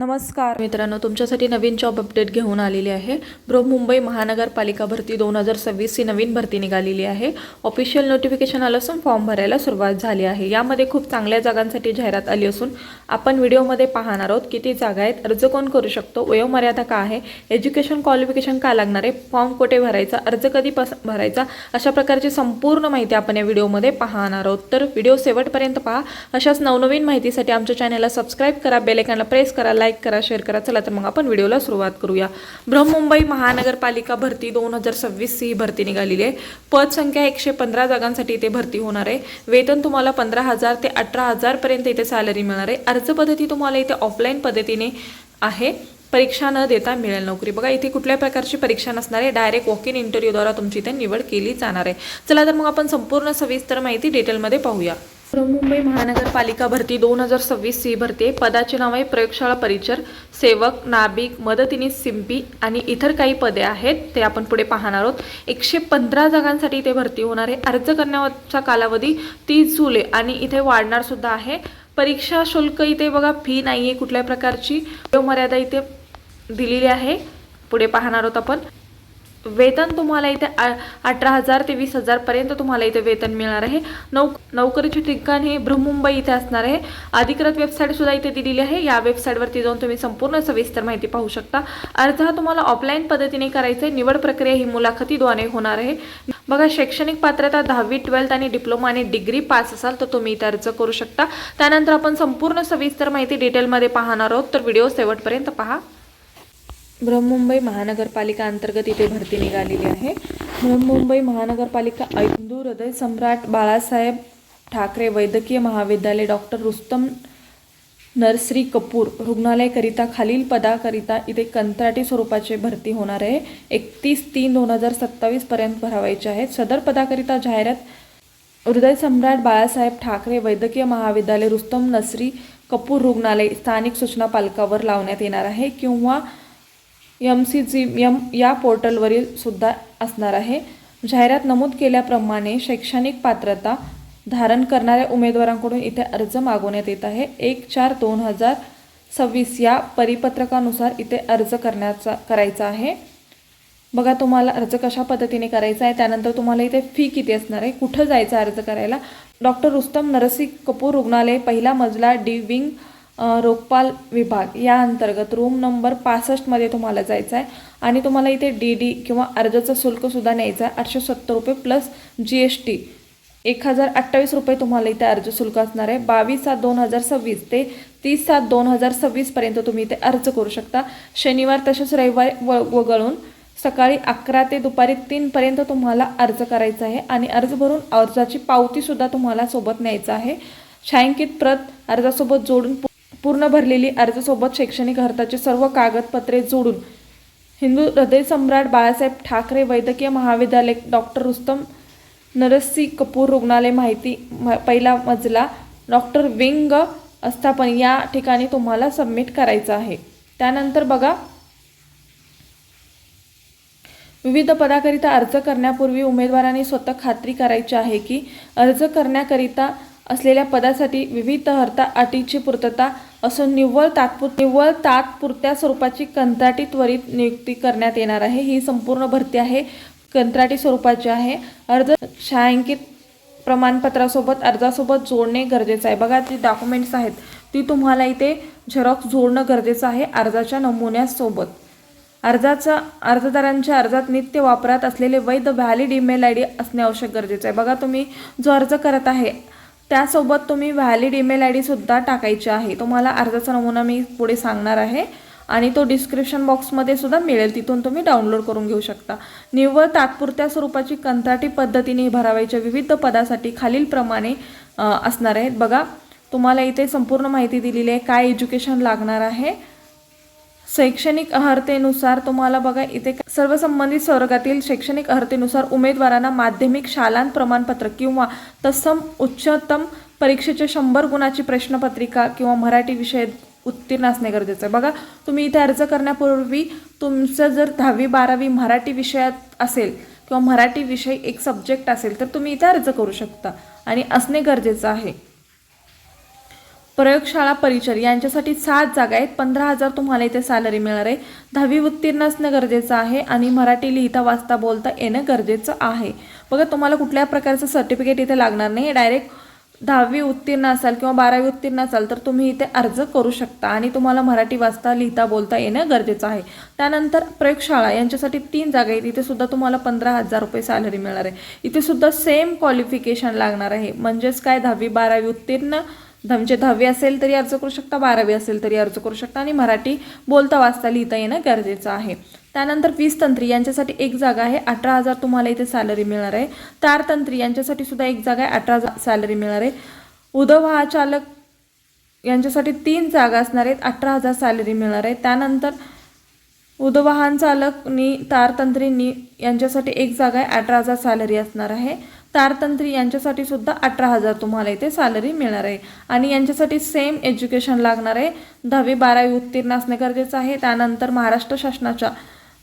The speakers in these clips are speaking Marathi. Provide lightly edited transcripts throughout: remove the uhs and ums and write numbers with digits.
नमस्कार मित्रांनो, तुमच्यासाठी नवीन जॉब अपडेट घेऊन आलेली आहे। बृहन्मुंबई महानगरपालिका भरती 2026 ही नवीन भरती निघालेली आहे। ऑफिशियल नोटिफिकेशन आलं असून फॉर्म भरायला सुरुवात झाली आहे। यामध्ये खूप चांगल्या जागांसाठी जाहिरात आली असून आपण व्हिडिओमध्ये पाहणार आहोत किती जागा आहेत, अर्ज कोण करू शकतो, वयोमर्यादा काय आहे, एज्युकेशन क्वालिफिकेशन काय लागणार आहे, फॉर्म कुठे भरायचा, अर्ज कधी भरायचा, अशा प्रकारची संपूर्ण माहिती आपण या व्हिडिओमध्ये पाहणार आहोत। तर व्हिडिओ शेवटपर्यंत पहा। अशाच नवनवीन माहितीसाठी आमच्या चॅनलला सबस्क्राइब करा, बेल आयकॉनला प्रेस करा, लाईक करा, शेअर करा। चला तर मग आपण व्हिडिओला सुरुवात करूया। बृहन्मुंबई महानगरपालिका भरती 2026 ही भरती निघालेली आहे। पद संख्या 115 जागांसाठी इथे भरती होणार आहे। वेतन तुम्हाला 15,000 ते 18,000 पर्यंत इथे सॅलरी मिळणार आहे। अर्ज पद्धती तुम्हाला इथे ऑफलाईन पद्धतीने आहे। परीक्षा न देता मिळेल नोकरी। बघा इथे कुठल्या प्रकारची परीक्षा नसणार आहे, डायरेक्ट वॉक इन इंटरव्ह्यूद्वारा तुमची इथे निवड केली जाणार आहे। चला तर मग आपण संपूर्ण सविस्तर माहिती डिटेलमध्ये पाहूया। बृहन्मुंबई महानगरपालिका भरती 2026 ही भरती आहे। पदाचे नाव आहे प्रयोगशाळा परिचर, सेवक, नाभिक, मदतनीस, सिंपी आणि इतर काही पदे आहेत, ते आपण पुढे पाहणार आहोत। 115 जागांसाठी इथे भरती होणार आहे। अर्ज करण्याचा कालावधी 30 जुलै आणि इथे वाढणार सुद्धा आहे। परीक्षा शुल्क इथे बघा फी नाही आहे कुठल्या प्रकारची, मर्यादा इथे दिलेली आहे, पुढे पाहणार आहोत आपण। वेतन तुम्हाला इथे 18,000 ते 20,000 पर्यंत तुम्हाला इथे वेतन मिळणार आहे। नोकरीचे ठिकाण हे बृहन्मुंबई इथे असणार आहे। अधिकृत वेबसाईट सुद्धा इथे दिलेली आहे। या वेबसाईटवरती जाऊन तुम्ही संपूर्ण सविस्तर माहिती पाहू शकता। अर्ज हा तुम्हाला ऑफलाईन पद्धतीने करायचा आहे। निवड प्रक्रिया ही मुलाखतीद्वारे होणार आहे। बघा शैक्षणिक पात्रता 10वी 12th आणि डिप्लोमा आणि डिग्री पास असाल तर तुम्ही इथे अर्ज करू शकता। त्यानंतर आपण संपूर्ण सविस्तर माहिती डिटेलमध्ये पाहणार आहोत, तर व्हिडिओ शेवटपर्यंत पहा। बृहन्मुंबई महानगरपालिका अंतर्गत इथे भरती निघालेली आहे। बृहन्मुंबई महानगरपालिका हिंदू हृदय सम्राट बाळासाहेब ठाकरे वैद्यकीय महाविद्यालय डॉक्टर रुस्तम नरसी कपूर रुग्णालयकरिता खालील पदाकरिता इथे कंत्राटी स्वरूपाचे भरती होणार आहे। 31/3/2027 पर्यंत भरावायचे आहेत। सदर पदाकरिता जाहिरात हृदय सम्राट बाळासाहेब ठाकरे वैद्यकीय महाविद्यालय रुस्तम नरसी कपूर रुग्णालय स्थानिक सूचना फलकावर लावण्यात येणार आहे किंवा MCGM या पोर्टलवरील सुद्धा असणार आहे। जाहिरात नमूद केल्याप्रमाणे शैक्षणिक पात्रता धारण करणाऱ्या उमेदवारांकडून इथे अर्ज मागवण्यात येत आहे। 1/4/2026 या परिपत्रकानुसार इथे अर्ज करायचा आहे। बघा तुम्हाला अर्ज कशा पद्धतीने करायचा आहे, त्यानंतर तुम्हाला इथे फी किती असणार आहे, कुठं जायचं अर्ज करायला। डॉक्टर रुस्तम नरसी कपूर रुग्णालय, पहिला मजला, डी विंग, रोगपाल विभाग या अंतर्गत रूम नंबर 65 मध्ये तुम्हाला जायचं आहे। आणि तुम्हाला इथे DD किंवा अर्जाचं शुल्क सुद्धा न्यायचं आहे। 870 रुपये प्लस GST 1028 रुपये तुम्हाला इथे अर्ज शुल्क असणार आहे। 22/7/2026 ते 30/7/2026 पर्यंत तुम्ही इथे अर्ज करू शकता। शनिवार तसेच रविवार वगळून सकाळी 11 ते दुपारी 3 पर्यंत तुम्हाला अर्ज करायचा आहे। आणि अर्ज भरून अर्जाची पावती सुद्धा तुम्हाला सोबत न्यायचं आहे। छायांकित प्रत अर्जासोबत जोडून पूर्ण भरलेली अर्जासोबत शैक्षणिक अर्जाचे सर्व कागदपत्रे जोडून हिंदू हृदय सम्राट बाळासाहेब ठाकरे वैद्यकीय महाविद्यालय डॉक्टर रुस्तम नरसी कपूर रुग्णालय माहिती पहिला मजला डॉक्टर विंग आस्थापन या ठिकाणी तुम्हाला सबमिट करायचं आहे। त्यानंतर बघा विविध पदाकरिता अर्ज करण्यापूर्वी उमेदवारांनी स्वतः खात्री करायची आहे की अर्ज करण्याकरिता असलेल्या पदासाठी विविध अर्हता अटीची पूर्तता असून निव्वळ तात्पुरत्या स्वरूपाची कंत्राटी त्वरित नियुक्ती करण्यात येणार आहे। ही संपूर्ण भरती आहे, कंत्राटी स्वरूपाची आहे। अर्ज छायांकित प्रमाणपत्रासोबत अर्जासोबत जोडणे गरजेचं आहे। बघा ती डॉक्युमेंट्स आहेत ती तुम्हाला इथे झेरॉक्स जोडणं गरजेचं आहे अर्जाच्या नमुन्यासोबत। अर्जदारांच्या अर्जात नित्य वापरात असलेले वैध व्हॅलिड ईमेल ID असणे आवश्यक गरजेचं आहे। बघा तुम्ही जो अर्ज करत आहे त्यासोबत तुम्ही व्हॅलिड ईमेल ID सुद्धा टाकायची आहे। तुम्हाला अर्जाचा नमुना मी पुढे सांगणार आहे आणि तो डिस्क्रिप्शन बॉक्समध्ये सुद्धा मिळेल, तिथून तुम्ही डाउनलोड करून घेऊ शकता। निव्वळ तात्पुरत्या स्वरूपाची कंत्राटी पद्धतीने भरावायच्या विविध पदासाठी खालीलप्रमाणे असणार आहेत। बघा तुम्हाला इथे संपूर्ण माहिती दिलेली आहे, काय एज्युकेशन लागणार आहे। शैक्षणिक अर्हतेनुसार तुम्हाला बघा इथे सर्व संबंधित वर्गातील शैक्षणिक अर्हतेनुसार उमेदवारांना माध्यमिक शालांत प्रमाणपत्र किंवा तत्सम उच्चतम परीक्षेचे 100 गुणाची प्रश्नपत्रिका किंवा मराठी विषय उत्तीर्ण असणे गरजेचं आहे। बघा तुम्ही इथे अर्ज करण्यापूर्वी तुमचं जर 10वी 12वी मराठी विषयात असेल किंवा मराठी विषय एक सब्जेक्ट असेल तर तुम्ही इथे अर्ज करू शकता आणि असणे गरजेचं आहे। प्रयोगशाळा परिचर यांच्यासाठी 7 जागा आहेत. 15,000 तुम्हाला इथे सॅलरी मिळणार आहे. 10वी उत्तीर्ण असणं गरजेचं आहे आणि मराठी लिहिता वाचता बोलता येणं गरजेचं आहे. बघा तुम्हाला कुठल्या प्रकारचं सर्टिफिकेट इथे लागणार नाही. डायरेक्ट 10वी उत्तीर्ण असाल किंवा 12वी उत्तीर्ण असाल तर तुम्ही इथे अर्ज करू शकता आणि तुम्हाला मराठी वाचता लिहिता बोलता येणं गरजेचं आहे. त्यानंतर प्रयोगशाळा यांच्यासाठी 3 जागा आहेत. इथे सुद्धा तुम्हाला 15,000 रुपये सॅलरी मिळणार आहे. इथे सुद्धा सेम क्वालिफिकेशन लागणार आहे. म्हणजेच काय 10वी 12वी उत्तीर्ण म्हणजे 10वी असेल तरी अर्ज करू शकता, 12वी असेल तरी अर्ज करू शकता आणि मराठी बोलता वाचता लिहिता येणं गरजेचं आहे. त्यानंतर 20 तंत्री यांच्यासाठी 1 जागा आहे. 18,000 तुम्हाला इथे सॅलरी मिळणार आहे. तारतंत्री यांच्यासाठी सुद्धा 1 जागा आहे. 18,000 सॅलरी मिळणार आहे. उदवाहन चालक यांच्यासाठी 3 जागा असणार आहेत. 18,000 सॅलरी मिळणार आहे. त्यानंतर उदवाहन चालकनी तारतंत्रींनी यांच्यासाठी 1 जागा आहे. 18,000 सॅलरी असणार आहे. तारतंत्री यांच्यासाठी सुद्धा 18,000 तुम्हाला इथे सॅलरी मिळणार आहे आणि यांच्यासाठी सेम एज्युकेशन लागणार आहे. 10वी 12वी उत्तीर्ण असणे गरजेचं आहे. त्यानंतर महाराष्ट्र शासनाच्या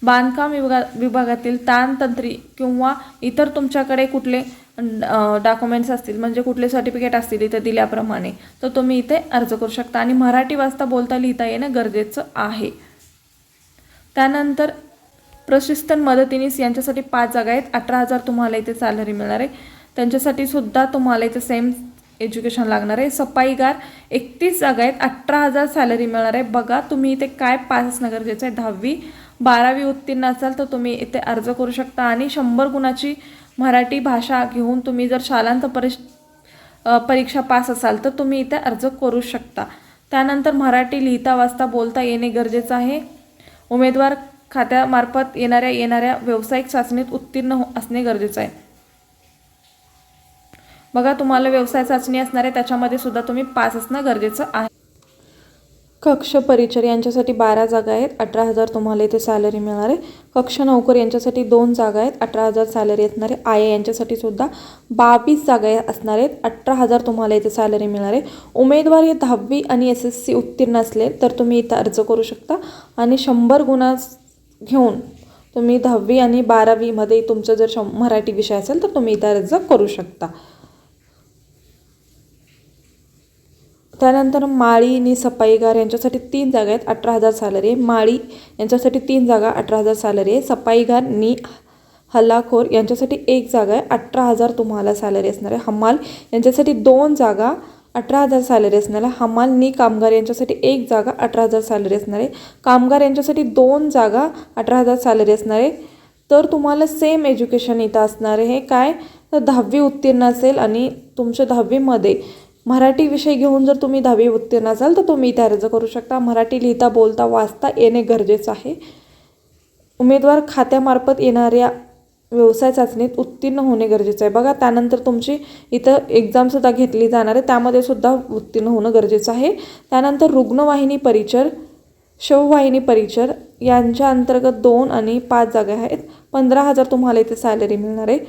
बांधकाम विभागातील तारतंत्री किंवा इतर तुमच्याकडे कुठले डॉक्युमेंट्स असतील म्हणजे कुठले सर्टिफिकेट असतील इथे दिल्याप्रमाणे तर तुम्ही इथे अर्ज करू शकता आणि मराठी वाचता बोलता लिहिता येणं गरजेचं आहे. त्यानंतर प्रशिक्षण मदतीनीस यांच्यासाठी 5 जागा आहेत. 18,000 तुम्हाला इथे सॅलरी मिळणार आहे. त्यांच्यासाठी सुद्धा तुम्हाला इथे सेम एज्युकेशन लागणार आहे. सफाईगार 31 जागा आहेत. 18,000 सॅलरी मिळणार आहे. बघा तुम्ही इथे काय पास असणं गरजेचं आहे. 10वी 12वी उत्तीर्ण असाल तर तुम्ही इथे अर्ज करू शकता आणि 100 गुणाची मराठी भाषा घेऊन तुम्ही जर शालांत परीक्षा पास असाल तर तुम्ही इथे अर्ज करू शकता. त्यानंतर मराठी लिहिता वाचता बोलता येणे गरजेचं आहे. उमेदवार खात्यामार्फत येणाऱ्या व्यावसायिक चाचणीत उत्तीर्ण असणे गरजेचं आहे. बघा तुम्हाला व्यवसाय चाचणी असणार आहे त्याच्यामध्ये सुद्धा तुम्ही पास असणं गरजेचं आहे. कक्ष परिचर यांच्यासाठी 12 जागा आहेत. 18,000 तुम्हाला इथे सॅलरी मिळणार आहे. कक्ष नौकर यांच्यासाठी 2 जागा आहेत. 18,000 सॅलरी असणार आहे. आया यांच्यासाठी सुद्धा 22 जागा असणार आहेत. 18,000 तुम्हाला इथे सॅलरी मिळणार आहे. उमेदवार हे 10वी आणि SSC उत्तीर्ण असले तर तुम्ही इथं अर्ज करू शकता आणि 100 गुणा घेऊन तुम्ही 10वी आणि 12वीमध्ये तुमचं जर मराठी विषय असेल तर तुम्ही इथं अर्ज करू शकता. त्यानंतर माळी आणि सफाईगार यांच्यासाठी 3 जागा आहेत. 18,000 सॅलरी आहे. माळी यांच्यासाठी 3 जागा 18,000 सॅलरी आहे. सफाईगार नि हल्लाखोर यांच्यासाठी 1 जागा आहे. 18,000 तुम्हाला सॅलरी असणार आहे. हमाल यांच्यासाठी 2 जागा 18,000 सॅलरी असणार आहे. हमाल नि कामगार यांच्यासाठी 1 जागा 18,000 सॅलरी असणार आहे. कामगार यांच्यासाठी 2 जागा 18,000 सॅलरी असणार आहे. तर तुम्हाला सेम एज्युकेशन इथं असणार आहे. काय तर 10वी उत्तीर्ण असेल आणि तुमच्या 10वीमध्ये मराठी विषय घेऊन जर तुम्ही 10वी उत्तीर्ण असाल तर तुम्ही इथे अर्ज करू शकता. मराठी लिहिता बोलता वाचता येणे गरजेचं आहे. उमेदवार खात्यामार्फत येणाऱ्या व्यवसाय चाचणीत उत्तीर्ण होणे गरजेचं आहे. बघा त्यानंतर तुमची इथं एक्झामसुद्धा घेतली जाणार आहे त्यामध्ये सुद्धा उत्तीर्ण होणं गरजेचं आहे. त्यानंतर रुग्णवाहिनी परिचर शववाहिनी परिचर यांच्या अंतर्गत 2 आणि 5 जागा आहेत. 15,000 तुम्हाला इथे सॅलरी मिळणार आहे.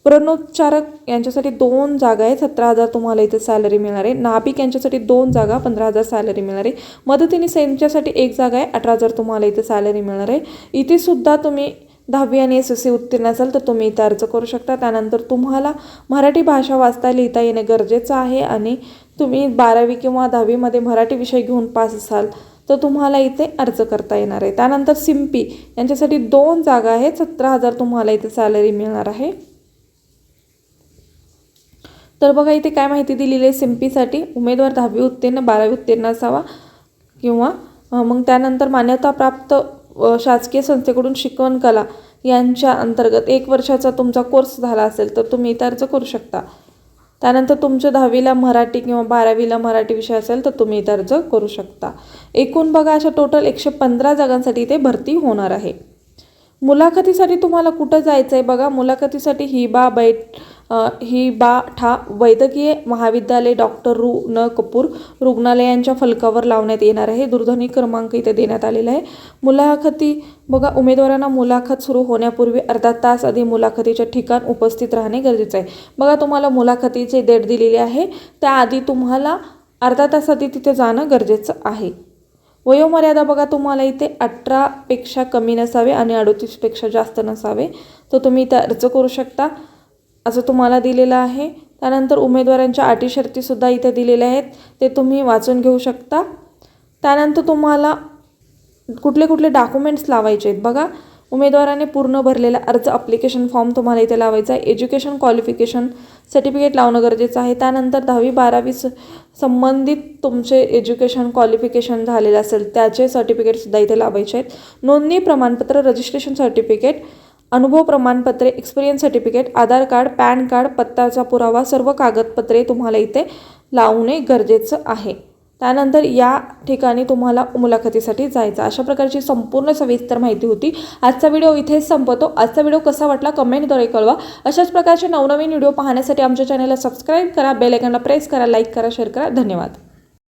प्रणोच्चारक यांच्यासाठी 2 जागा आहेत. 17,000 तुम्हाला इथे सॅलरी मिळणार आहे. नाभिक यांच्यासाठी 2 जागा 15,000 सॅलरी मिळणार आहे. मदतीनीस यांच्यासाठी 1 जागा आहे. 18,000 तुम्हाला इथे सॅलरी मिळणार आहे. इथे सुद्धा तुम्ही 10वी आणि SSC उत्तीर्ण असाल तर तुम्ही इथे अर्ज करू शकता. त्यानंतर तुम्हाला मराठी भाषा वाचता लिहिता येणे गरजेचं आहे आणि तुम्ही 12वी किंवा 10वीमध्ये मराठी विषय घेऊन पास असाल तर तुम्हाला इथे अर्ज करता येणार आहे. त्यानंतर सिंपी यांच्यासाठी 2 जागा आहेत. 17,000 तुम्हाला इथे सॅलरी मिळणार आहे. तर बघा इथे काय माहिती दिलेली आहे सिंपीसाठी. उमेदवार 10वी उत्तीर्ण 12वी उत्तीर्ण असावा किंवा मग त्यानंतर मान्यताप्राप्त शासकीय संस्थेकडून शिकवण कला यांच्या अंतर्गत 1 वर्षाचा तुमचा कोर्स झाला असेल तर तुम्ही इथे अर्ज करू शकता. त्यानंतर तुमच्या 10वीला मराठी किंवा 12वीला मराठी विषय असेल तर तुम्ही इथे अर्ज करू शकता. एकूण बघा अशा टोटल 115 जागांसाठी इथे भरती होणार आहे. मुलाखतीसाठी तुम्हाला कुठं जायचं आहे बघा. मुलाखतीसाठी हिबाठा वैद्यकीय महाविद्यालय डॉक्टर न कपूर रुग्णालयांच्या फलकावर लावण्यात येणार आहे. दूरध्वनी क्रमांक इथे देण्यात आलेला आहे. मुलाखती बघा उमेदवारांना मुलाखत सुरू होण्यापूर्वी अर्धा तास आधी मुलाखतीच्या ठिकाण उपस्थित राहणे गरजेचं आहे. बघा तुम्हाला मुलाखतीची डेट दिलेली आहे त्याआधी तुम्हाला अर्धा तास आधी तिथे जाणं गरजेचं आहे. वयोमर्यादा बघा तुम्हाला इथे 18पेक्षा कमी नसावे आणि 38पेक्षा जास्त नसावे तर तुम्ही इथे अर्ज करू शकता असं तुम्हाला दिलेलं आहे. त्यानंतर उमेदवारांच्या अटी शर्तीसुद्धा इथे दिलेल्या आहेत, ते तुम्ही वाचून घेऊ शकता. त्यानंतर तुम्हाला कुठले कुठले डॉक्युमेंट्स लावायचे आहेत बघा. उमेदवाराने पूर्ण भरलेला अर्ज ॲप्लिकेशन फॉर्म तुम्हाला इथे लावायचा आहे. एज्युकेशन क्वालिफिकेशन सर्टिफिकेट लावणं गरजेचं आहे. त्यानंतर 10वी-12वी संबंधित तुमचे एज्युकेशन क्वालिफिकेशन झालेलं असेल त्याचे सर्टिफिकेटसुद्धा इथे लावायचे आहेत. नोंदणी प्रमाणपत्र, रजिस्ट्रेशन सर्टिफिकेट, अनुभव प्रमाणपत्रे, एक्सपिरियन्स सर्टिफिकेट, आधार कार्ड, पॅन कार्ड, पत्त्याचा पुरावा, सर्व कागदपत्रे तुम्हाला इथे लावणे गरजेचं आहे. त्यानंतर या ठिकाणी तुम्हाला मुलाखतीसाठी जायचं. अशा प्रकारची संपूर्ण सविस्तर माहिती होती. आजचा व्हिडिओ इथेच संपवतो. आजचा व्हिडिओ कसा वाटला कमेंटद्वारे कळवा. अशाच प्रकारचे नवनवीन व्हिडिओ पाहण्यासाठी आमच्या चॅनलला सबस्क्राईब करा, बेल आयकॉनला प्रेस करा, लाईक करा, शेअर करा. धन्यवाद.